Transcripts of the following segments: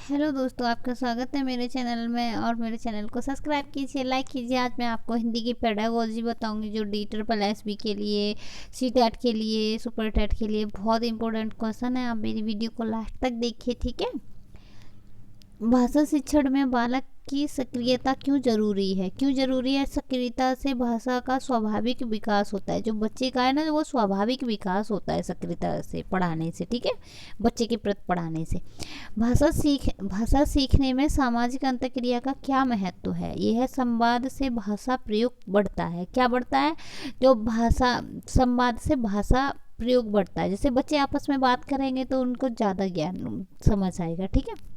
Hello दोस्तों, आपका स्वागत है मेरे चैनल में। और मेरे चैनल को सब्सक्राइब कीजिए, लाइक कीजिए। आज मैं आपको हिंदी की पेडागोजी बताऊंगी जो DSSB के लिए, CTET के लिए, सुपर टेट के लिए बहुत इंपॉर्टेंट क्वेश्चन है। आप मेरी वीडियो को लास्ट तक देखिए, ठीक है। भाषा शिक्षण में बालक की सक्रियता क्यों जरूरी है? क्यों जरूरी है? सक्रियता से भाषा का स्वाभाविक विकास होता है। जो बच्चे का है ना, वो स्वाभाविक विकास होता है सक्रियता से पढ़ाने से, ठीक है। बच्चे के प्रति पढ़ाने से भाषा सीखने में सामाजिक अंतःक्रिया का क्या महत्व है? यह है संवाद से भाषा प्रयोग बढ़ता है। क्या बढ़ता है? जो भाषा संवाद से भाषा प्रयोग बढ़ता है। जैसे बच्चे आपस में बात करेंगे तो उनको ज़्यादा ज्ञान समझ आएगा, ठीक है।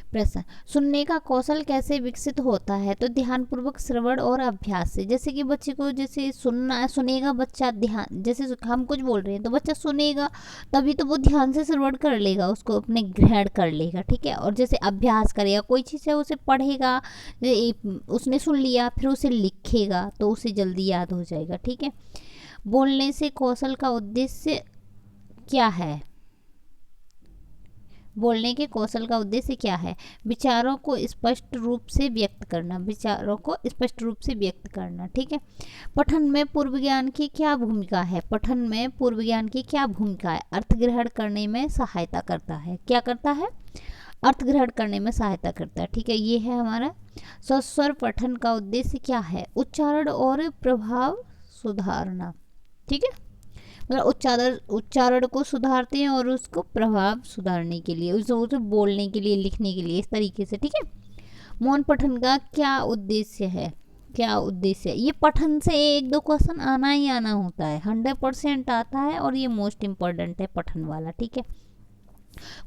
प्रश्न, सुनने का कौशल कैसे विकसित होता है? तो ध्यानपूर्वक श्रवण और अभ्यास से। जैसे कि बच्चे को जैसे सुनेगा बच्चा, ध्यान, जैसे हम कुछ बोल रहे हैं तो बच्चा सुनेगा, तभी तो वो ध्यान से श्रवण कर लेगा, उसको अपने ग्रहण कर लेगा, ठीक है। और जैसे अभ्यास करेगा, कोई चीज़ है उसे पढ़ेगा, उसने सुन लिया, फिर उसे लिखेगा तो उसे जल्दी याद हो जाएगा, ठीक है। बोलने से कौशल का उद्देश्य क्या है? बोलने के कौशल का उद्देश्य क्या है? विचारों को स्पष्ट रूप से व्यक्त करना, विचारों को स्पष्ट रूप से व्यक्त करना, ठीक है। पठन में पूर्व ज्ञान की क्या भूमिका है? पठन में पूर्व ज्ञान की क्या भूमिका है? अर्थ ग्रहण करने में सहायता करता है। क्या करता है? अर्थ ग्रहण करने में सहायता करता है, ठीक है। ये है हमारा सस्वर पठन का उद्देश्य क्या है? उच्चारण और प्रभाव सुधारना, ठीक है। मतलब उच्चारण को सुधारते हैं और उसको प्रभाव सुधारने के लिए, उसे बोलने के लिए, लिखने के लिए, इस तरीके से, ठीक है। मौन पठन का क्या उद्देश्य है? क्या उद्देश्य है? ये पठन से एक दो क्वेश्चन आना ही आना होता है, 100% आता है और ये मोस्ट इम्पोर्टेंट है पठन वाला, ठीक है।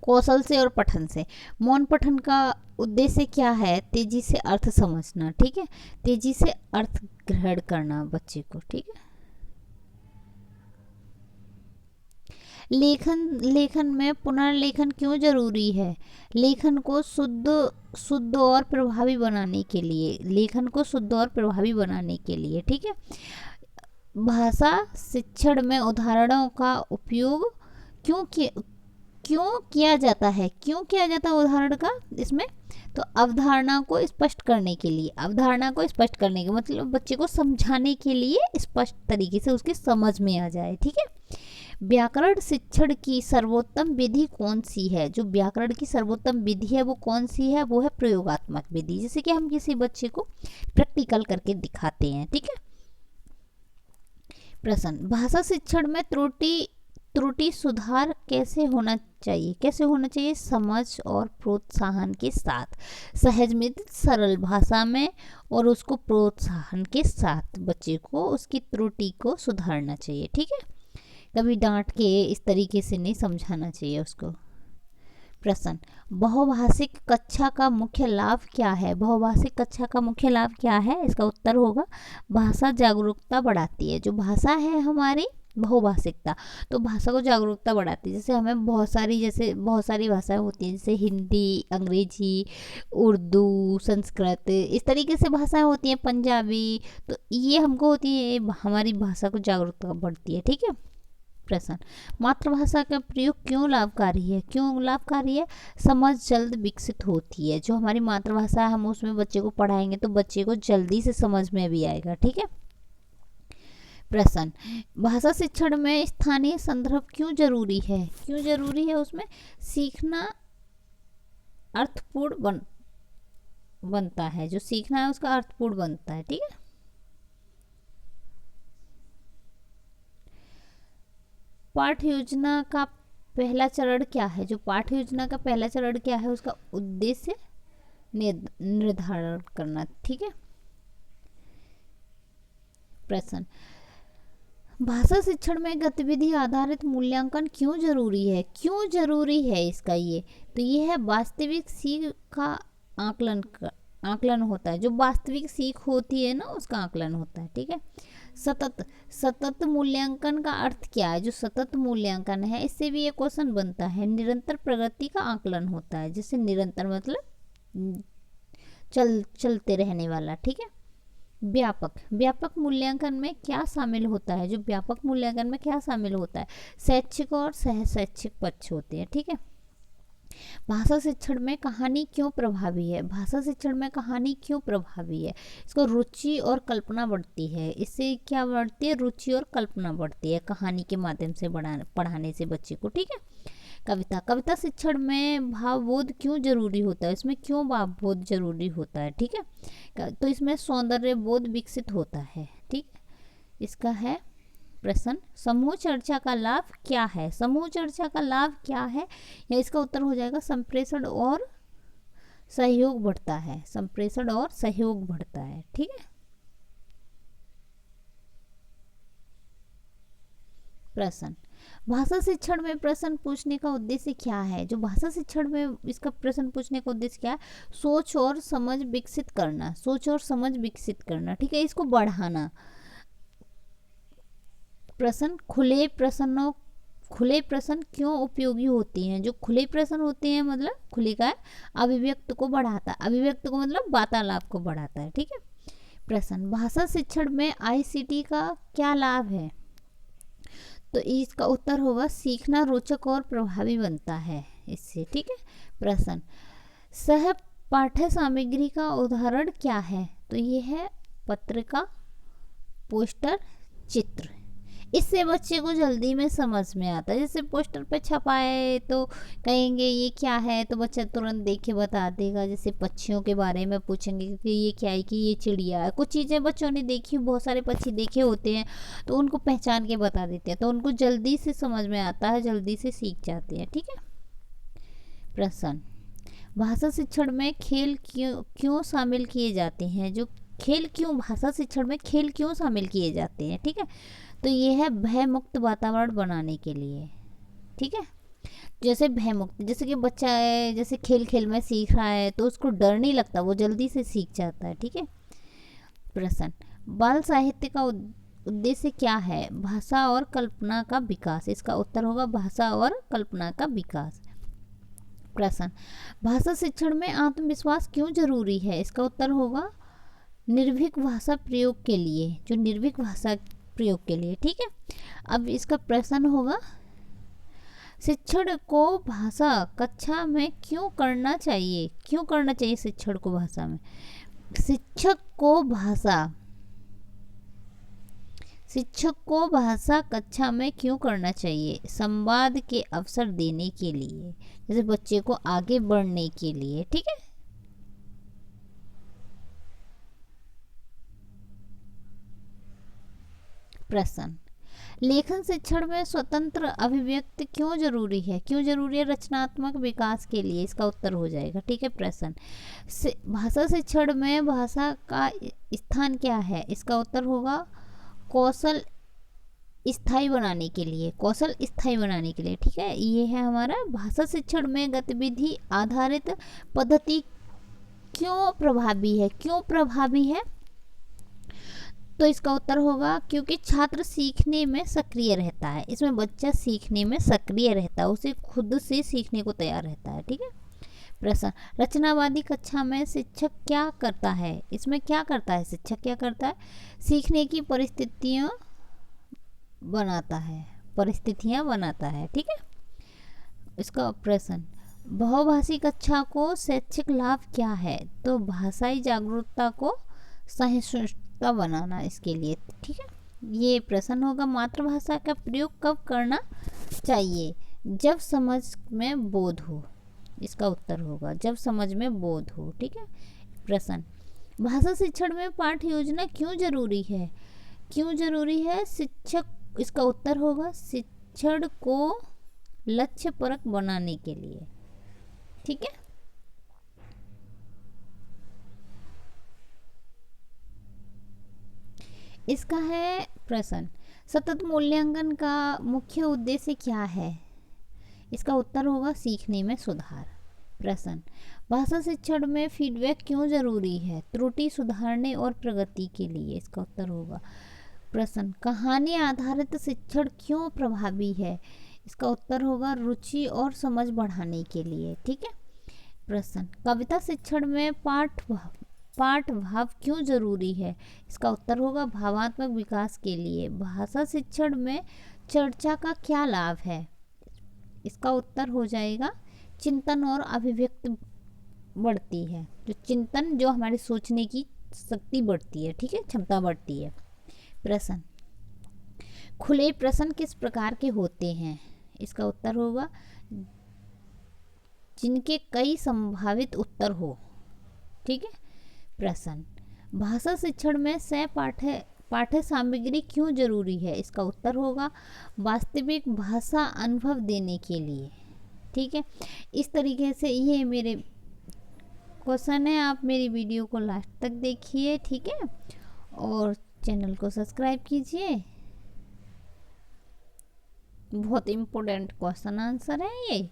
कौशल से और पठन से। मौन पठन का उद्देश्य क्या है? तेजी से अर्थ समझना, ठीक है। तेजी से अर्थ ग्रहण करना बच्चे को, ठीक है। लेखन में पुनर्लेखन क्यों जरूरी है? लेखन को शुद्ध और प्रभावी बनाने के लिए, लेखन को शुद्ध और प्रभावी बनाने के लिए, ठीक है। भाषा शिक्षण में उदाहरणों का उपयोग क्यों किया जाता है? क्यों किया जाता है उदाहरण का इसमें? तो अवधारणा को स्पष्ट करने के लिए, अवधारणा को स्पष्ट करने के मतलब बच्चे को समझाने के लिए, स्पष्ट तरीके से उसके समझ में आ जाए, ठीक है। व्याकरण शिक्षण की सर्वोत्तम विधि कौन सी है? जो व्याकरण की सर्वोत्तम विधि है वो कौन सी है? वो है प्रयोगात्मक विधि। जैसे कि हम किसी बच्चे को प्रैक्टिकल करके दिखाते हैं, ठीक है। प्रश्न, भाषा शिक्षण में त्रुटि सुधार कैसे होना चाहिए? कैसे होना चाहिए? समझ और प्रोत्साहन के साथ, सहज मित सरल भाषा में, और उसको प्रोत्साहन के साथ बच्चे को उसकी त्रुटि को सुधारना चाहिए, ठीक है। कभी डांट के इस तरीके से नहीं समझाना चाहिए उसको। प्रश्न, बहुभाषिक कक्षा का मुख्य लाभ क्या है? बहुभाषिक कक्षा का मुख्य लाभ क्या है? इसका उत्तर होगा भाषा जागरूकता बढ़ाती है। जो भाषा है हमारी बहुभाषिकता, तो भाषा को जागरूकता बढ़ाती है। जैसे हमें बहुत सारी भाषाएं होती हैं, जैसे हिंदी, अंग्रेजी, उर्दू, संस्कृत, इस तरीके से भाषाएं होती हैं, पंजाबी। तो ये हमको होती है, हमारी भाषा को जागरूकता बढ़ती है, ठीक है। प्रश्न, मातृभाषा का प्रयोग क्यों लाभकारी है? क्यों लाभकारी है? समझ जल्द विकसित होती है। जो हमारी मातृभाषा है, हम उसमें बच्चे को पढ़ाएंगे तो बच्चे को जल्दी से समझ में भी आएगा, ठीक है। प्रश्न, भाषा शिक्षण में स्थानीय संदर्भ क्यों जरूरी है? क्यों जरूरी है? उसमें सीखना अर्थपूर्ण बनता है। जो सीखना है उसका अर्थपूर्ण बनता है, ठीक है। पाठ योजना का पहला चरण क्या है? जो पाठ योजना का पहला चरण क्या है? उसका उद्देश्य निर्धारण करना, ठीक है। प्रश्न, भाषा शिक्षण में गतिविधि आधारित मूल्यांकन क्यों जरूरी है? क्यों जरूरी है इसका? ये तो ये है वास्तविक सीख का आकलन होता है। जो वास्तविक सीख होती है ना, उसका आकलन होता है, ठीक है। सतत मूल्यांकन का अर्थ क्या है? जो सतत मूल्यांकन है, इससे भी ये क्वेश्चन बनता है। निरंतर प्रगति का आकलन होता है। जैसे निरंतर मतलब चलते रहने वाला, ठीक है। व्यापक मूल्यांकन में क्या शामिल होता है? जो व्यापक मूल्यांकन में क्या शामिल होता है? शैक्षिक और सह शैक्षिक पक्ष होते हैं, ठीक है। भाषा शिक्षण में कहानी क्यों प्रभावी है? भाषा शिक्षण में कहानी क्यों प्रभावी है? इसको रुचि और कल्पना बढ़ती है। इससे क्या बढ़ती है? रुचि और कल्पना बढ़ती है कहानी के माध्यम से पढ़ाने से बच्चे को। ठीक है। कविता, कविता शिक्षण में भावबोध क्यों जरूरी होता है? इसमें क्यों भावबोध जरूरी होता है? ठीक है। तो इसमें सौंदर्य बोध विकसित होता है। ठीक। इसका है प्रश्न, समूह चर्चा का लाभ क्या है? समूह चर्चा का लाभ क्या है? या इसका उत्तर हो जाएगा संप्रेषण और सहयोग बढ़ता है। संप्रेषण और सहयोग बढ़ता है। ठीक है। प्रश्न, भाषा शिक्षण में प्रश्न पूछने का उद्देश्य क्या है? जो भाषा शिक्षण में इसका प्रश्न पूछने का उद्देश्य क्या है? सोच और समझ विकसित करना। सोच और समझ विकसित करना। ठीक है। इसको बढ़ाना। प्रश्न, खुले प्रश्न क्यों उपयोगी होती हैं? जो खुले प्रश्न होते हैं मतलब खुले का है अभिव्यक्त को बढ़ाता है। अभिव्यक्त को मतलब वार्तालाप को बढ़ाता है। ठीक है। प्रश्न, भाषा शिक्षण में आईसीटी का क्या लाभ है? तो इसका उत्तर होगा सीखना रोचक और प्रभावी बनता है इससे। ठीक है। प्रश्न, सह पाठ्य सामग्री का उदाहरण क्या है? तो ये है पत्रिका, पोस्टर, चित्र। इससे बच्चे को जल्दी में समझ में आता है। जैसे पोस्टर पे छपा है तो कहेंगे ये क्या है, तो बच्चा तुरंत देख के बता देगा। जैसे पक्षियों के बारे में पूछेंगे कि ये क्या है, कि ये चिड़िया है। कुछ चीज़ें बच्चों ने देखी, बहुत सारे पक्षी देखे होते हैं तो उनको पहचान के बता देते हैं, तो उनको जल्दी से समझ में आता है, जल्दी से सीख जाते हैं। ठीक है। प्रश्न, भाषा शिक्षण में खेल क्यों शामिल किए जाते हैं? जो खेल क्यों, भाषा शिक्षण में खेल क्यों शामिल किए जाते हैं? ठीक है। तो ये है भय मुक्त वातावरण बनाने के लिए। ठीक है। जैसे भय मुक्त, जैसे कि बच्चा है, जैसे खेल खेल में सीख रहा है तो उसको डर नहीं लगता, वो जल्दी से सीख जाता है। ठीक है। प्रश्न, बाल साहित्य का उद्देश्य क्या है? भाषा और कल्पना का विकास। इसका उत्तर होगा भाषा और कल्पना का विकास। प्रश्न, भाषा शिक्षण में आत्मविश्वास क्यों जरूरी है? इसका उत्तर होगा निर्भीक भाषा प्रयोग के लिए। जो निर्भीक भाषा प्रयोग के लिए। ठीक है। अब इसका प्रश्न होगा शिक्षण को भाषा कक्षा में क्यों करना चाहिए? क्यों करना चाहिए शिक्षण को भाषा में? शिक्षक को भाषा कक्षा में क्यों करना चाहिए? संवाद के अवसर देने के लिए, जैसे बच्चे को आगे बढ़ने के लिए। ठीक है। प्रश्न, लेखन शिक्षण में स्वतंत्र अभिव्यक्ति क्यों जरूरी है? क्यों जरूरी है? रचनात्मक विकास के लिए। इसका उत्तर हो जाएगा। ठीक है। प्रश्न, भाषा शिक्षण में भाषा का स्थान क्या है? इसका उत्तर होगा कौशल स्थायी बनाने के लिए। कौशल स्थायी बनाने के लिए। ठीक है। ये है हमारा भाषा शिक्षण में गतिविधि आधारित पद्धति क्यों प्रभावी है? क्यों प्रभावी है? तो इसका उत्तर होगा क्योंकि छात्र सीखने में सक्रिय रहता है। इसमें बच्चा सीखने में सक्रिय रहता है, उसे खुद से सीखने को तैयार रहता है। ठीक है। प्रश्न, रचनावादी कक्षा में शिक्षक क्या करता है? इसमें क्या करता है शिक्षक? क्या करता है? सीखने की परिस्थितियाँ बनाता है। ठीक है। इसका प्रश्न, बहुभाषी कक्षा को शैक्षिक लाभ क्या है? तो भाषाई जागरूकता को सहिष्णुता बनाना इसके लिए। ठीक है। ये प्रश्न होगा मातृभाषा का प्रयोग कब करना चाहिए? जब समझ में बोध हो। इसका उत्तर होगा जब समझ में बोध हो। ठीक है। प्रश्न, भाषा शिक्षण में पाठ्य योजना क्यों जरूरी है? क्यों जरूरी है? शिक्षक, इसका उत्तर होगा शिक्षण को लक्ष्य परक बनाने के लिए। ठीक है। इसका है प्रश्न, सतत मूल्यांकन का मुख्य उद्देश्य क्या है? इसका उत्तर होगा सीखने में सुधार। प्रश्न, भाषा शिक्षण में फीडबैक क्यों जरूरी है? त्रुटि सुधारने और प्रगति के लिए। इसका उत्तर होगा। प्रश्न, कहानी आधारित शिक्षण क्यों प्रभावी है? इसका उत्तर होगा रुचि और समझ बढ़ाने के लिए। ठीक है। प्रश्न, कविता शिक्षण में पाठ भाव क्यों जरूरी है? इसका उत्तर होगा भावात्मक विकास के लिए। भाषा शिक्षण में चर्चा का क्या लाभ है? इसका उत्तर हो जाएगा चिंतन और अभिव्यक्ति बढ़ती है। जो चिंतन, जो हमारे सोचने की शक्ति बढ़ती है, ठीक है, क्षमता बढ़ती है। प्रश्न, खुले प्रश्न किस प्रकार के होते हैं? इसका उत्तर होगा जिनके कई संभावित उत्तर हो, ठीक है। प्रश्न, भाषा शिक्षण में सह पाठ्य सामग्री क्यों जरूरी है? इसका उत्तर होगा वास्तविक भाषा अनुभव देने के लिए, ठीक है। इस तरीके से ये मेरे क्वेश्चन है। आप मेरी वीडियो को लास्ट तक देखिए, ठीक है, और चैनल को सब्सक्राइब कीजिए। बहुत इम्पोर्टेंट क्वेश्चन आंसर है ये।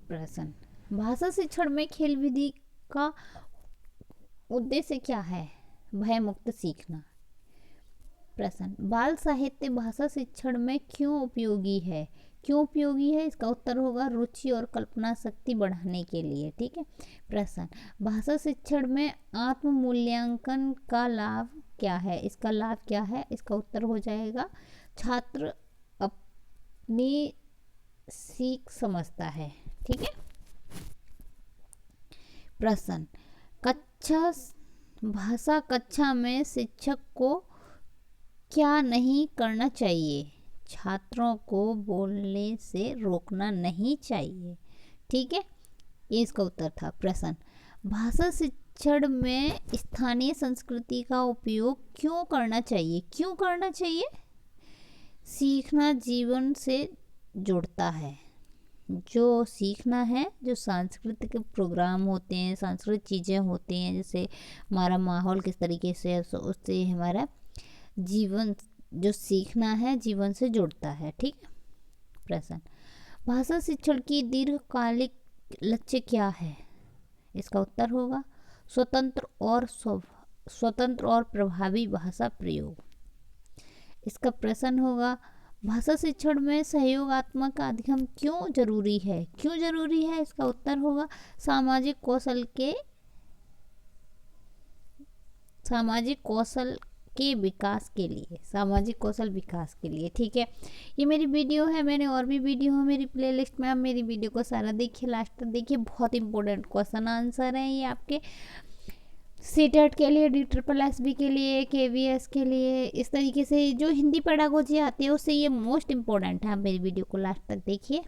प्रश्न, भाषा शिक्षण में खेल विधि का उद्देश्य क्या है? भय मुक्त सीखना। प्रश्न, बाल साहित्य भाषा शिक्षण में क्यों उपयोगी है? क्यों उपयोगी है? इसका उत्तर होगा रुचि और कल्पना शक्ति बढ़ाने के लिए, ठीक है। प्रश्न, भाषा शिक्षण में आत्म मूल्यांकन का लाभ क्या है? इसका लाभ क्या है? इसका उत्तर हो जाएगा छात्र अपनी सीख समझता है, ठीक है। प्रश्न, भाषा कक्षा में शिक्षक को क्या नहीं करना चाहिए? छात्रों को बोलने से रोकना नहीं चाहिए, ठीक है, ये इसका उत्तर था। प्रश्न, भाषा शिक्षण में स्थानीय संस्कृति का उपयोग क्यों करना चाहिए? क्यों करना चाहिए? सीखना जीवन से जुड़ता है। जो सीखना है, जो सांस्कृतिक प्रोग्राम होते हैं, सांस्कृतिक चीज़ें होती हैं, जैसे हमारा माहौल किस तरीके से है, उससे हमारा जीवन, जो सीखना है, जीवन से जुड़ता है, ठीक है। प्रश्न, भाषा शिक्षण की दीर्घकालिक लक्ष्य क्या है? इसका उत्तर होगा स्वतंत्र और प्रभावी भाषा प्रयोग। इसका प्रश्न होगा भाषा शिक्षण में सहयोगात्मक अध्ययन क्यों जरूरी है? क्यों जरूरी है? इसका उत्तर होगा सामाजिक कौशल के विकास के लिए, सामाजिक कौशल विकास के लिए, ठीक है। ये मेरी वीडियो है, मैंने और भी वीडियो है मेरी प्लेलिस्ट में, आप मेरी वीडियो को सारा देखिए, लास्ट तक देखिए। बहुत इंपॉर्टेंट क्वेश्चन आंसर है ये आपके सीटेट के लिए, DSSB के लिए, KVS के लिए। इस तरीके से जो हिंदी पेडागोजी आती है उससे ये मोस्ट इम्पोर्टेंट है। आप मेरी वीडियो को लास्ट तक देखिए।